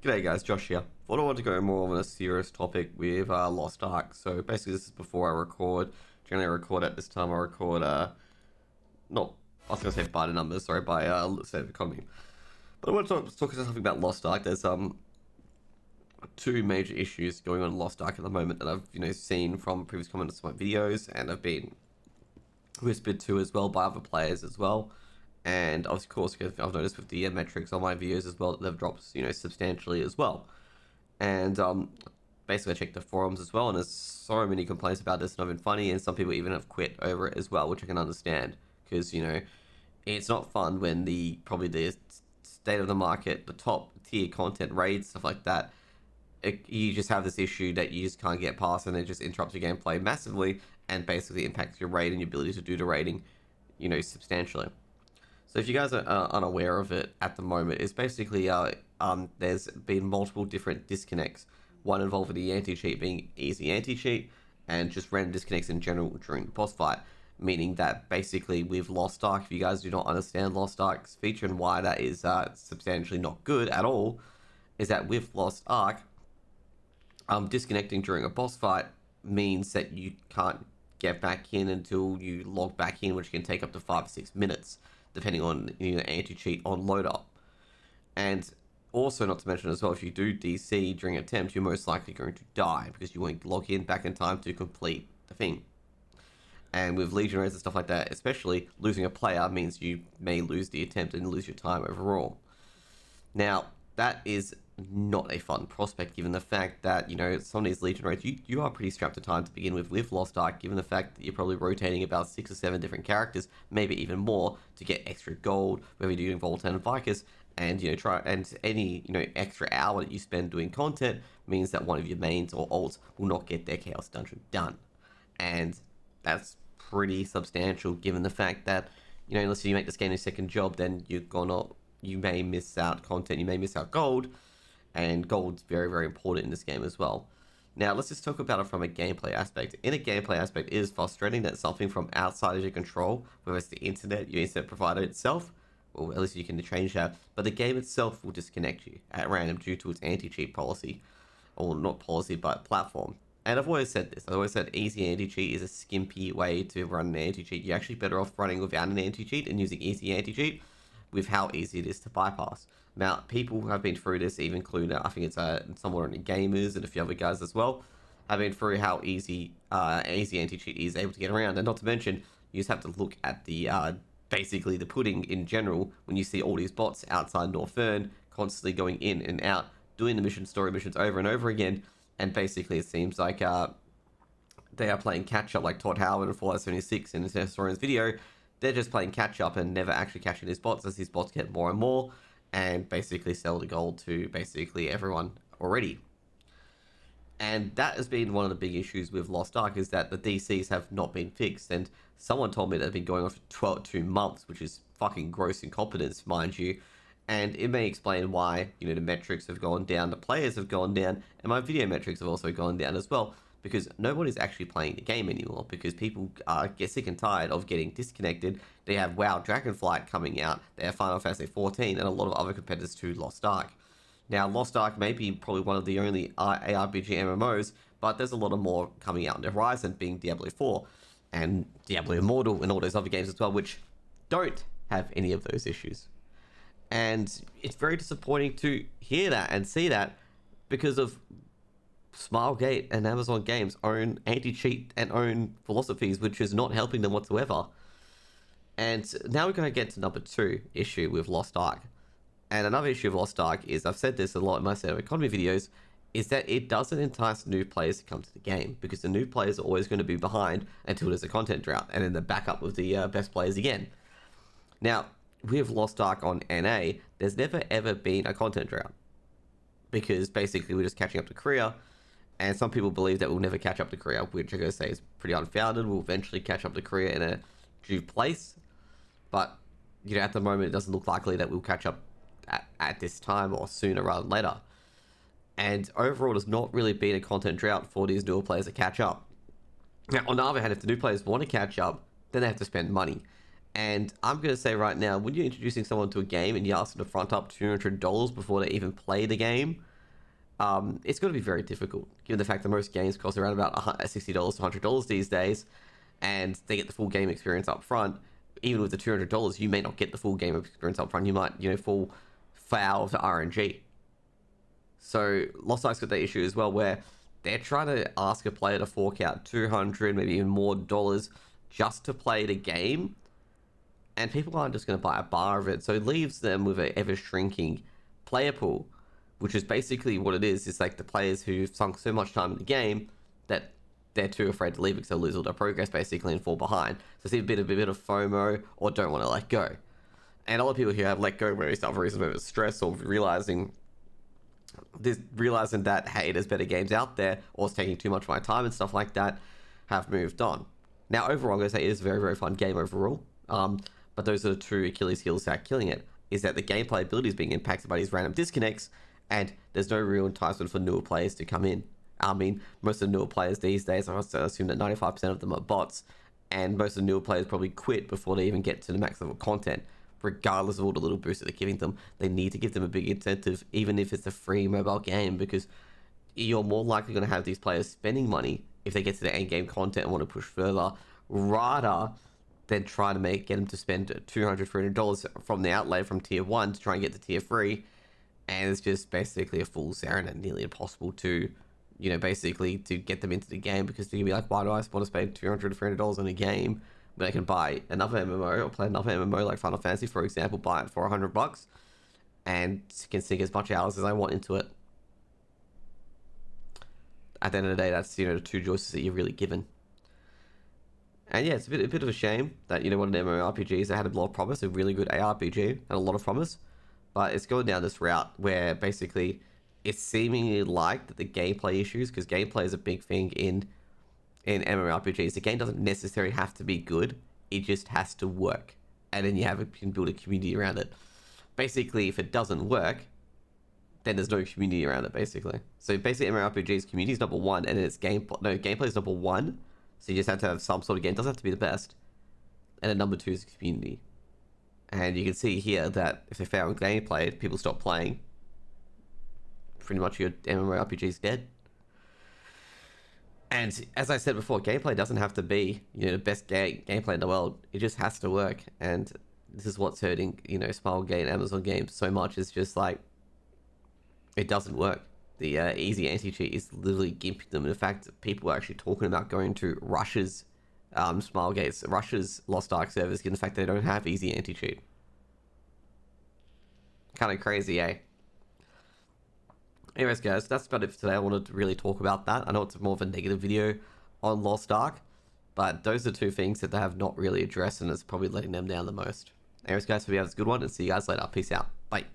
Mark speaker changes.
Speaker 1: G'day guys, Josh here. Thought I wanted to go more on a serious topic with Lost Ark. So basically this is before I record. Generally I record at this time. I record, not, I was going to say by the numbers, sorry, by state of economy. But I want to talk something about Lost Ark. There's two major issues going on in Lost Ark at the moment that I've, seen from previous comments to my videos, and have been whispered to as well by other players as well. And of course, I've noticed with the metrics on my videos as well that they've dropped, substantially as well. And basically, I checked the forums as well, and there's so many complaints about this, and I've been funny, and some people even have quit over it as well, which I can understand because it's not fun when probably the state of the market, the top tier content, raids, stuff like that. You just have this issue that you just can't get past, and it just interrupts your gameplay massively, and basically impacts your raid and your ability to do the raiding, substantially. So if you guys are unaware of it at the moment, it's basically there's been multiple different disconnects. One involving the anti-cheat being easy anti-cheat, and just random disconnects in general during the boss fight. Meaning that basically with Lost Ark, if you guys do not understand Lost Ark's feature and why that is substantially not good at all, is that with Lost Ark, disconnecting during a boss fight means that you can't get back in until you log back in, which can take up to 5 or 6 minutes, depending on anti-cheat on load up. And also, not to mention as well, if you do DC during an attempt, you're most likely going to die because you won't log in back in time to complete the thing. And with Legion raids and stuff like that, especially losing a player means you may lose the attempt and lose your time overall. Now, that is not a fun prospect given the fact that, some of these Legion raids, you are pretty strapped to time to begin with Lost Ark, given the fact that you're probably rotating about 6 or 7 different characters, maybe even more, to get extra gold, whether you're doing Voltan and Vicus, and, any, extra hour that you spend doing content means that one of your mains or ults will not get their Chaos Dungeon done. And that's pretty substantial given the fact that, unless you make this game a second job, then you may miss out content, you may miss out gold, and gold's very, very important in this game as well. Now, let's just talk about it from a gameplay aspect. In a gameplay aspect, it is frustrating that something from outside of your control, whether it's the internet, your internet provider itself, or at least you can change that, but the game itself will disconnect you at random due to its anti-cheat policy, or not policy, but platform. And I've always said this, I've always said easy anti-cheat is a skimpy way to run an anti-cheat. You're actually better off running without an anti-cheat and using easy anti-cheat with how easy it is to bypass. Now, people who have been through this, even including, I think it's somewhere on the gamers and a few other guys as well, have been through how easy anti-cheat is able to get around. And not to mention, you just have to look at the basically the pudding in general when you see all these bots outside Northern constantly going in and out, doing the story missions over and over again, and basically it seems like they are playing catch up, like Todd Howard and Fallout 76 in his historian's video. They're just playing catch up and never actually catching his bots as his bots get more and more, and basically sell the gold to basically everyone already. And that has been one of the big issues with Lost Ark, is that the DCs have not been fixed. And someone told me that they've been going on for 2 months, which is fucking gross incompetence, mind you. And it may explain why, the metrics have gone down, the players have gone down, and my video metrics have also gone down as well. Because nobody's actually playing the game anymore, because people get sick and tired of getting disconnected. They have WoW Dragonflight coming out, they have Final Fantasy 14, and a lot of other competitors to Lost Ark. Now, Lost Ark may be probably one of the only ARPG MMOs, but there's a lot of more coming out on the horizon, being Diablo 4 and Diablo Immortal and all those other games as well, which don't have any of those issues. And it's very disappointing to hear that and see that, because of Smilegate and Amazon Games' own anti-cheat and own philosophies, which is not helping them whatsoever. And now we're going to get to number 2 issue with Lost Ark. And another issue of Lost Ark is, I've said this a lot in my State of Economy videos, is that it doesn't entice new players to come to the game, because the new players are always going to be behind until there's a content drought, and then they're back up with the best players again. Now, with Lost Ark on NA, there's never ever been a content drought, because basically we're just catching up to Korea, and some people believe that we'll never catch up to Korea, which I'm going to say is pretty unfounded. We'll eventually catch up to Korea in a due place, but at the moment it doesn't look likely that we'll catch up at this time, or sooner rather than later. And overall, there's not really been a content drought for these newer players to catch up. Now, on the other hand, if the new players want to catch up, then they have to spend money. And I'm going to say right now, when you're introducing someone to a game and you ask them to front up $200 before they even play the game, it's going to be very difficult, given the fact that most games cost around about $60 to $100 these days, and they get the full game experience up front. Even with the $200, you may not get the full game experience up front. You might, fall foul of the RNG. So Lost Ark's got that issue as well, where they're trying to ask a player to fork out $200, maybe even more dollars just to play the game, and people aren't just going to buy a bar of it. So it leaves them with an ever shrinking player pool, which is basically what it is. It's like the players who've sunk so much time in the game that they're too afraid to leave because they'll lose all their progress basically and fall behind. So see a bit of FOMO or don't want to let go. And a lot of people who have let go for other reasons, whether it's stress or realizing that, hey, there's better games out there, or it's taking too much of my time and stuff like that, have moved on. Now, overall, I'm going to say it is a very, very fun game overall. But those are the two Achilles heels that are killing it, is that the gameplay ability is being impacted by these random disconnects, and there's no real enticement for newer players to come in. I mean, most of the newer players these days, I assume that 95% of them are bots, and most of the newer players probably quit before they even get to the max level content. Regardless of all the little boosts that they're giving them, they need to give them a big incentive, even if it's a free mobile game, because you're more likely going to have these players spending money if they get to the end game content and want to push further, rather than try to get them to spend $200, $300 from the outlay from tier 1 to try and get to tier 3. And it's just basically a fool's errand and nearly impossible to, basically to get them into the game, because they're going to be like, why do I want to spend $200 to $300 on a game when I can buy another MMO or play another MMO like Final Fantasy, for example, buy it for $100 and can sink as much hours as I want into it. At the end of the day, that's, the two choices that you're really given. And yeah, it's a bit of a shame that, one of the MMORPGs that had a lot of promise, a really good ARPG, had a lot of promise, but it's going down this route where basically it's seemingly like that the gameplay issues, because gameplay is a big thing in MMORPGs. The game doesn't necessarily have to be good, it just has to work, and then you can build a community around it. Basically, if it doesn't work, then there's no community around it, basically. So basically, MMORPG's community is number one, and then it's gameplay is number one. So you just have to have some sort of game. It doesn't have to be the best. And then number two is community. And you can see here that if they fail in gameplay, people stop playing. Pretty much your MMORPG is dead. And as I said before, gameplay doesn't have to be, the best gameplay in the world. It just has to work. And this is what's hurting, Smilegate and Amazon games so much. It's just like, it doesn't work. The easy anti-cheat is literally gimping them. In fact, people are actually talking about going to Russia's Russia's Lost Ark servers, given the fact they don't have easy anti-cheat. Kind of crazy, eh? Anyways, guys, that's about it for today. I wanted to really talk about that. I know it's more of a negative video on Lost Ark, but those are two things that they have not really addressed, and it's probably letting them down the most. Anyways, guys, hope you have a good one, and see you guys later. Peace out. Bye.